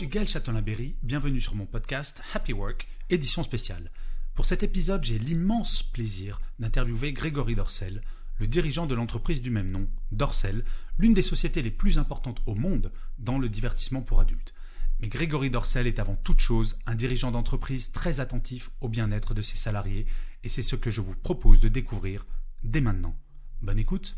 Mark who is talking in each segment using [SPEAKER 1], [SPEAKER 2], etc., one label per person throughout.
[SPEAKER 1] suis Gaël Châtelain-Berry, bienvenue sur mon podcast Happy Work, édition spéciale. Pour cet épisode, j'ai l'immense plaisir d'interviewer Grégory Dorcel, le dirigeant de l'entreprise du même nom, Dorcel, l'une des sociétés les plus importantes au monde dans le divertissement pour adultes. Mais Grégory Dorcel est avant toute chose un dirigeant d'entreprise très attentif au bien-être de ses salariés et c'est ce que je vous propose de découvrir dès maintenant. Bonne écoute.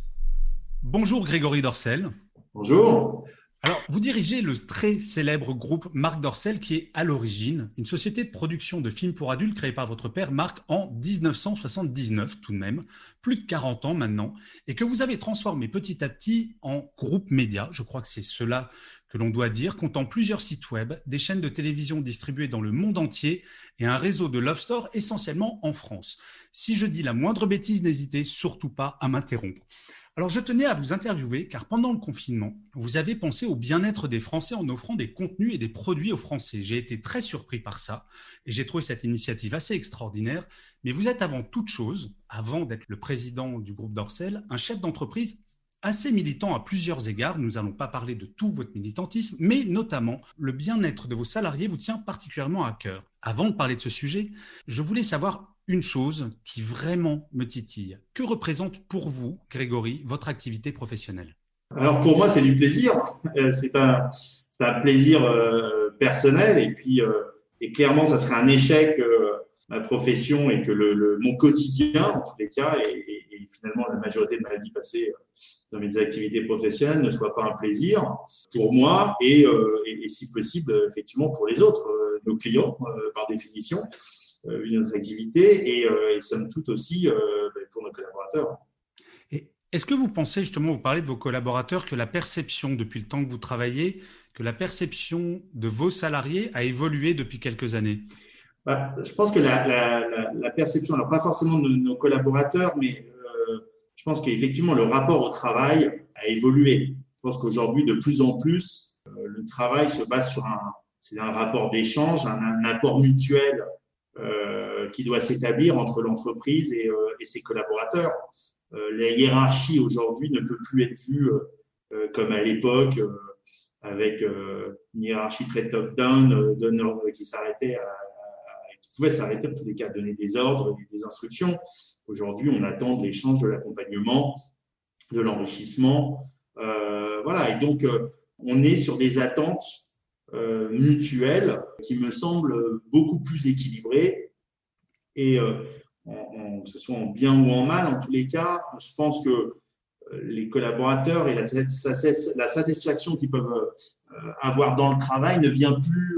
[SPEAKER 1] Bonjour Grégory Dorcel.
[SPEAKER 2] Bonjour.
[SPEAKER 1] Alors, vous dirigez le très célèbre groupe Marc Dorcel qui est à l'origine une société de production de films pour adultes créée par votre père Marc en 1979 tout de même, plus de 40 ans maintenant, et que vous avez transformé petit à petit en groupe média, je crois que c'est cela que l'on doit dire, comptant plusieurs sites web, des chaînes de télévision distribuées dans le monde entier et un réseau de Love Store essentiellement en France. Si je dis la moindre bêtise, n'hésitez surtout pas à m'interrompre. Alors, je tenais à vous interviewer car pendant le confinement, vous avez pensé au bien-être des Français en offrant des contenus et des produits aux Français. J'ai été très surpris par ça et j'ai trouvé cette initiative assez extraordinaire. Mais vous êtes avant toute chose, avant d'être le président du groupe Dorcel, un chef d'entreprise assez militant à plusieurs égards. Nous n'allons pas parler de tout votre militantisme, mais notamment le bien-être de vos salariés vous tient particulièrement à cœur. Avant de parler de ce sujet, je voulais savoir une chose qui vraiment me titille. Que représente pour vous, Grégory, votre activité professionnelle ?
[SPEAKER 2] Alors pour moi, c'est du plaisir. C'est un plaisir personnel et puis et clairement, ça serait un échec ma profession et que mon quotidien, en tous les cas, et finalement la majorité de ma vie passée dans mes activités professionnelles ne soit pas un plaisir pour moi et si possible, effectivement, pour les autres, nos clients, par définition. Vu notre activité et somme toute aussi pour nos collaborateurs.
[SPEAKER 1] Et est-ce que vous pensez, justement, vous parlez de vos collaborateurs, que la perception, depuis le temps que vous travaillez, que la perception de vos salariés a évolué depuis quelques années ?
[SPEAKER 2] Je pense que la perception, alors pas forcément de nos collaborateurs, mais je pense qu'effectivement le rapport au travail a évolué. Je pense qu'aujourd'hui, de plus en plus, le travail se base sur un rapport d'échange, un apport mutuel qui doit s'établir entre l'entreprise et ses collaborateurs. La hiérarchie aujourd'hui ne peut plus être vue comme à l'époque avec une hiérarchie très top-down qui pouvait s'arrêter en tous les cas, donner des ordres, des instructions. Aujourd'hui, on attend de l'échange, de l'accompagnement, de l'enrichissement. Voilà, et donc on est sur des attentes mutuelle qui me semble beaucoup plus équilibrée et que ce soit en bien ou en mal, en tous les cas, je pense que les collaborateurs et la satisfaction qu'ils peuvent avoir dans le travail ne vient plus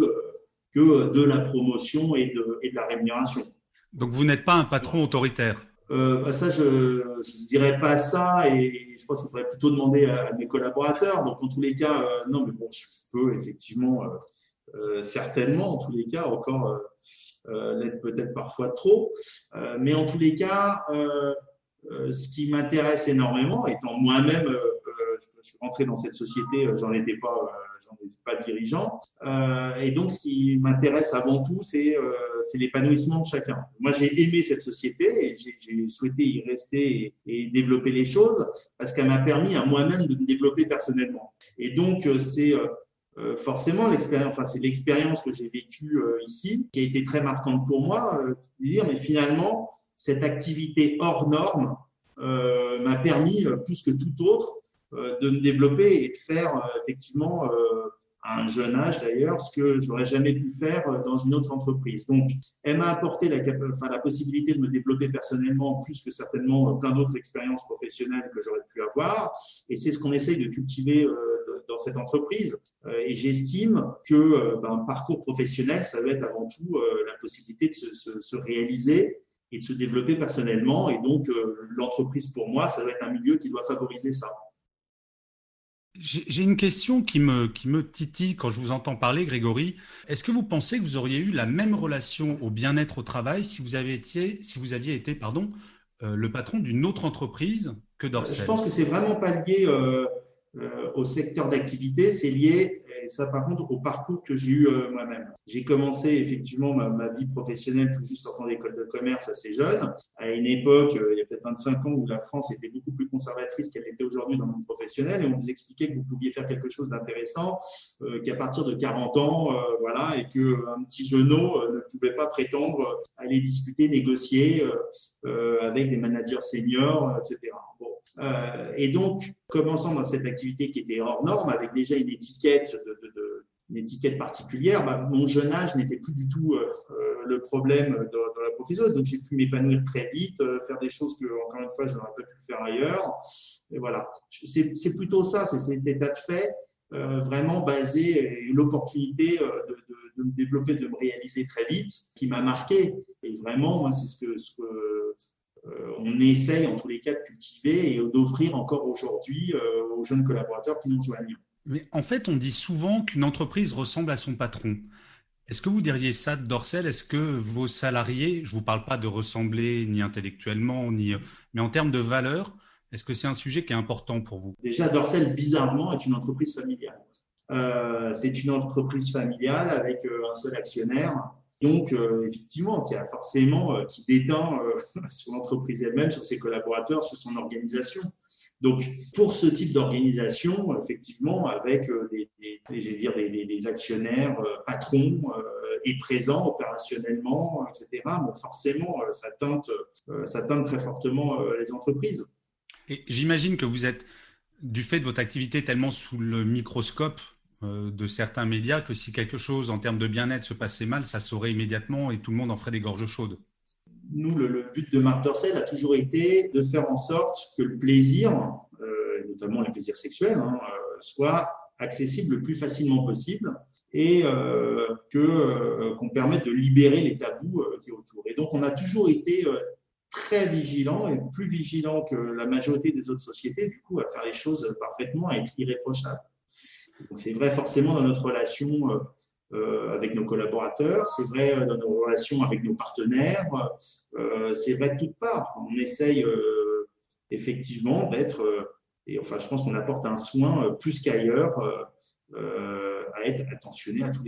[SPEAKER 2] que de la promotion et de la rémunération.
[SPEAKER 1] Donc vous n'êtes pas un patron autoritaire ?
[SPEAKER 2] Ça, je ne dirais pas ça et je pense qu'il faudrait plutôt demander à mes collaborateurs. Donc, en tous les cas, non, mais bon, je peux effectivement, certainement, en tous les cas, encore l'être peut-être parfois trop. Mais en tous les cas, ce qui m'intéresse énormément, étant moi-même, je suis rentré dans cette société, j'en étais pas dirigeant. Et donc, ce qui m'intéresse avant tout, c'est l'épanouissement de chacun. Moi, j'ai aimé cette société et j'ai souhaité y rester et développer les choses parce qu'elle m'a permis à moi-même de me développer personnellement. Et donc, c'est forcément c'est l'expérience que j'ai vécue ici qui a été très marquante pour moi, de dire, mais finalement, cette activité hors norme m'a permis, plus que tout autre, de me développer et de faire effectivement à un jeune âge d'ailleurs ce que j'aurais jamais pu faire dans une autre entreprise. Donc, elle m'a apporté la possibilité de me développer personnellement plus que certainement plein d'autres expériences professionnelles que j'aurais pu avoir. Et c'est ce qu'on essaye de cultiver dans cette entreprise. Et j'estime que un parcours professionnel, ça doit être avant tout la possibilité de se réaliser et de se développer personnellement. Et donc, l'entreprise, pour moi, ça doit être un milieu qui doit favoriser ça.
[SPEAKER 1] J'ai une question qui me titille quand je vous entends parler, Grégory. Est-ce que vous pensez que vous auriez eu la même relation au bien-être au travail si vous aviez été, le patron d'une autre entreprise que Dorcel ?
[SPEAKER 2] Je pense que c'est vraiment pas lié au secteur d'activité, c'est lié, ça, par contre, au parcours que j'ai eu moi-même. J'ai commencé effectivement ma vie professionnelle tout juste sortant d'école de commerce assez jeune, à une époque, il y a peut-être 25 ans, où la France était beaucoup plus conservatrice qu'elle était aujourd'hui dans le monde professionnel, et on vous expliquait que vous pouviez faire quelque chose d'intéressant qu'à partir de 40 ans, voilà, et qu'un petit genou ne pouvait pas prétendre aller discuter, négocier avec des managers seniors, etc. Bon. Et donc, commençant dans cette activité qui était hors norme, avec déjà une étiquette une étiquette particulière, mon jeune âge n'était plus du tout le problème dans la profession. Donc, j'ai pu m'épanouir très vite, faire des choses que, encore une fois, je n'aurais pas pu faire ailleurs. Et voilà. C'est plutôt ça, c'est cet état de fait vraiment basé, et l'opportunité de me développer, de me réaliser très vite, qui m'a marqué. Et vraiment, moi, c'est ce que on essaye en tous les cas de cultiver et d'offrir encore aujourd'hui aux jeunes collaborateurs qui nous rejoignent.
[SPEAKER 1] Mais en fait, on dit souvent qu'une entreprise ressemble à son patron. Est-ce que vous diriez ça de Dorsel? Est-ce que vos salariés, je ne vous parle pas de ressembler ni intellectuellement, mais en termes de valeur, est-ce que c'est un sujet qui est important pour vous?
[SPEAKER 2] Déjà, Dorsel, bizarrement, est une entreprise familiale. C'est une entreprise familiale avec un seul actionnaire. Donc, effectivement, qui détend sur l'entreprise elle-même, sur ses collaborateurs, sur son organisation. Donc, pour ce type d'organisation, effectivement, avec des actionnaires patrons et présents opérationnellement, etc., bon, forcément, ça teinte très fortement les entreprises.
[SPEAKER 1] Et j'imagine que vous êtes, du fait de votre activité, tellement sous le microscope de certains médias que si quelque chose en termes de bien-être se passait mal, ça saurait immédiatement et tout le monde en ferait des gorges chaudes.
[SPEAKER 2] Nous, le but de Marc Dorcel a toujours été de faire en sorte que le plaisir, notamment le plaisir sexuel, soit accessible le plus facilement possible et qu'on permette de libérer les tabous qui sont autour. Et donc, on a toujours été très vigilant et plus vigilant que la majorité des autres sociétés, du coup, à faire les choses parfaitement, à être irréprochable. Donc, c'est vrai forcément dans notre relation avec nos collaborateurs, c'est vrai dans nos relations avec nos partenaires, c'est vrai de toutes parts. On essaye effectivement d'être, et enfin je pense qu'on apporte un soin plus qu'ailleurs à être attentionné à tout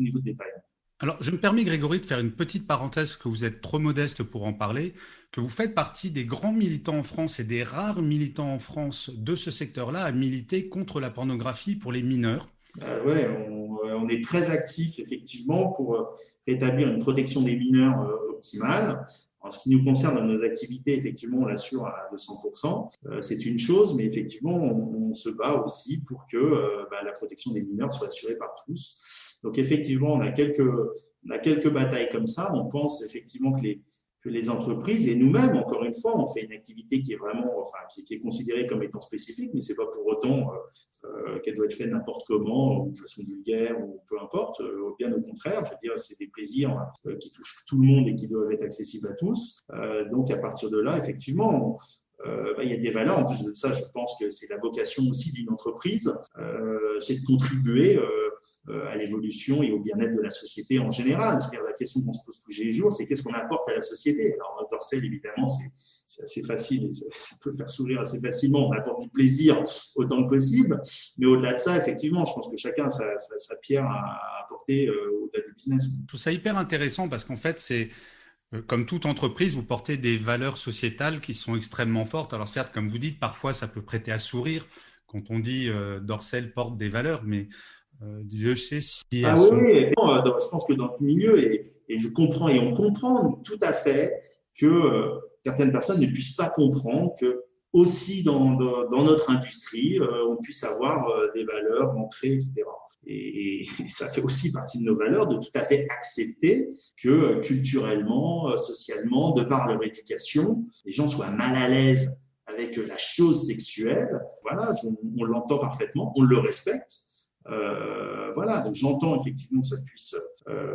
[SPEAKER 2] niveau de détail.
[SPEAKER 1] Alors, je me permets, Grégory, de faire une petite parenthèse, que vous êtes trop modeste pour en parler, que vous faites partie des grands militants en France et des rares militants en France de ce secteur-là à militer contre la pornographie pour les mineurs.
[SPEAKER 2] Ouais, on est très actifs effectivement pour rétablir une protection des mineurs optimale. En ce qui nous concerne dans nos activités, effectivement, on l'assure à 200%. C'est une chose, mais effectivement, on se bat aussi pour que la protection des mineurs soit assurée par tous. Donc, effectivement, on a quelques batailles comme ça. On pense effectivement que les entreprises et nous-mêmes, encore une fois, on fait une activité qui est vraiment, enfin, qui est considérée comme étant spécifique, mais c'est pas pour autant qu'elle doit être faite n'importe comment, ou de façon vulgaire, ou peu importe. Bien au contraire, je veux dire, c'est des plaisirs qui touchent tout le monde et qui doivent être accessibles à tous. Donc, à partir de là, effectivement, il y a des valeurs. En plus de ça, je pense que c'est la vocation aussi d'une entreprise, c'est de contribuer à l'évolution et au bien-être de la société en général. Je veux dire, la question qu'on se pose tous les jours, c'est qu'est-ce qu'on apporte à la société? Alors, Dorsel, évidemment, c'est assez facile et ça peut faire sourire assez facilement. On apporte du plaisir autant que possible. Mais au-delà de ça, effectivement, je pense que chacun a sa pierre à apporter au-delà du business.
[SPEAKER 1] Je trouve ça hyper intéressant parce qu'en fait, c'est comme toute entreprise, vous portez des valeurs sociétales qui sont extrêmement fortes. Alors certes, comme vous dites, parfois ça peut prêter à sourire quand on dit Dorsel porte des valeurs, mais Dieu sait si elles
[SPEAKER 2] Oui,
[SPEAKER 1] sont...
[SPEAKER 2] oui. Je pense que dans le milieu, et je comprends, et on comprend tout à fait que certaines personnes ne puissent pas comprendre que aussi dans notre industrie, on puisse avoir des valeurs ancrées, etc. Et ça fait aussi partie de nos valeurs de tout à fait accepter que culturellement, socialement, de par leur éducation, les gens soient mal à l'aise avec la chose sexuelle. Voilà, on l'entend parfaitement, on le respecte. Voilà, donc j'entends effectivement que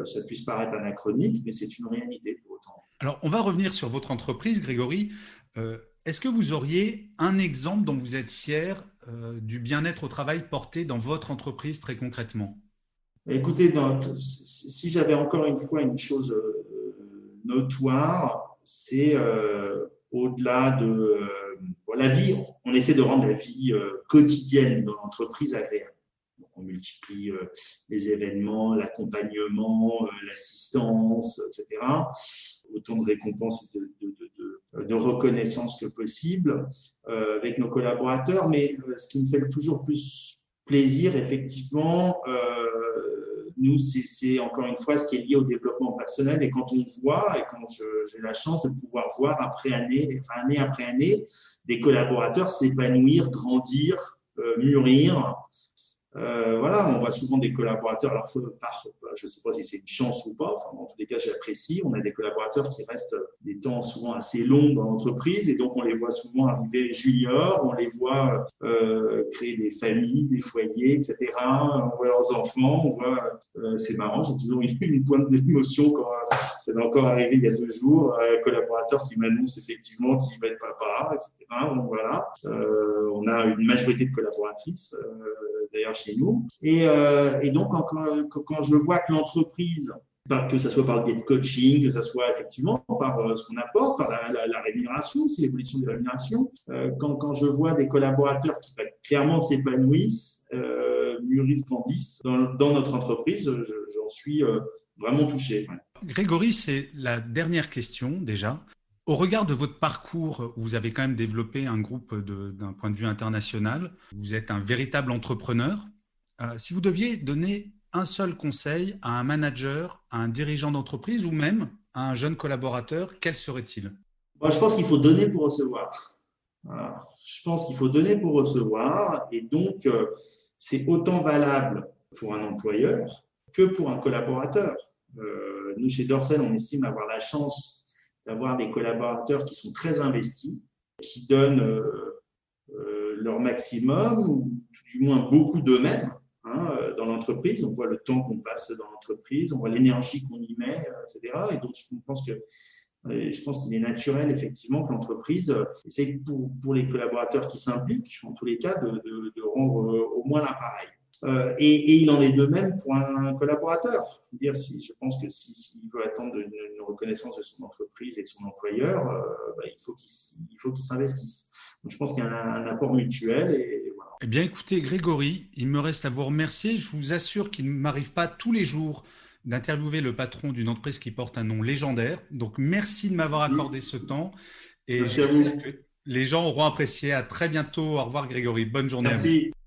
[SPEAKER 2] ça puisse paraître anachronique, mais c'est une réalité pour autant.
[SPEAKER 1] Alors, on va revenir sur votre entreprise, Grégory. Est-ce que vous auriez un exemple dont vous êtes fier du bien-être au travail porté dans votre entreprise très concrètement?
[SPEAKER 2] Écoutez, si j'avais encore une fois une chose notoire, c'est au-delà de la vie, on essaie de rendre la vie quotidienne dans l'entreprise agréable. on multiplie les événements, l'accompagnement, l'assistance, etc. Autant de récompenses et de reconnaissance que possible avec nos collaborateurs. Mais ce qui me fait toujours plus plaisir, effectivement, nous, c'est encore une fois ce qui est lié au développement personnel. Et quand on voit, et quand j'ai la chance de pouvoir voir année après année, des collaborateurs s'épanouir, grandir, mûrir. Voilà, on voit souvent des collaborateurs, alors je ne sais pas si c'est une chance ou pas, enfin, en tous les cas, j'apprécie. On a des collaborateurs qui restent des temps souvent assez longs dans l'entreprise et donc on les voit souvent arriver juniors, on les voit créer des familles, des foyers, etc. On voit leurs enfants, on voit, c'est marrant, j'ai toujours eu une pointe d'émotion quand ça m'est encore arrivé il y a 2 jours, un collaborateur qui m'annonce effectivement qu'il va être papa, etc. Donc voilà, on a une majorité de collaboratrices d'ailleurs chez nous. Et donc, quand je vois que l'entreprise, que ce soit par le biais de coaching, que ce soit effectivement par ce qu'on apporte, par la rémunération, c'est l'évolution de la rémunération, quand je vois des collaborateurs qui clairement s'épanouissent, mûrissent, grandissent dans notre entreprise, j'en suis vraiment touché. Ouais.
[SPEAKER 1] Grégory, c'est la dernière question déjà. Au regard de votre parcours, vous avez quand même développé un groupe d'un point de vue international. Vous êtes un véritable entrepreneur. Si vous deviez donner un seul conseil à un manager, à un dirigeant d'entreprise ou même à un jeune collaborateur, quel serait-il ?
[SPEAKER 2] Je pense qu'il faut donner pour recevoir. Voilà. Je pense qu'il faut donner pour recevoir et donc c'est autant valable pour un employeur que pour un collaborateur. Nous, chez Dorsel, on estime avoir la chance d'avoir des collaborateurs qui sont très investis, qui donnent leur maximum, ou du moins beaucoup d'eux-mêmes dans l'entreprise. On voit le temps qu'on passe dans l'entreprise, on voit l'énergie qu'on y met, etc. Et donc, je pense qu'il est naturel, effectivement, que l'entreprise essaie pour les collaborateurs qui s'impliquent, en tous les cas, de rendre au moins l'appareil. Et il en est de même pour un collaborateur. Je pense que s'il veut attendre une reconnaissance de son entreprise et de son employeur, il faut qu'il s'investisse. Donc, je pense qu'il y a un apport mutuel. Et voilà.
[SPEAKER 1] Eh bien, écoutez, Grégory, il me reste à vous remercier. Je vous assure qu'il ne m'arrive pas tous les jours d'interviewer le patron d'une entreprise qui porte un nom légendaire. Donc, merci de m'avoir accordé ce temps. Et
[SPEAKER 2] merci à vous.
[SPEAKER 1] Que les gens auront apprécié. À très bientôt. Au revoir, Grégory. Bonne journée
[SPEAKER 2] merci.
[SPEAKER 1] à vous.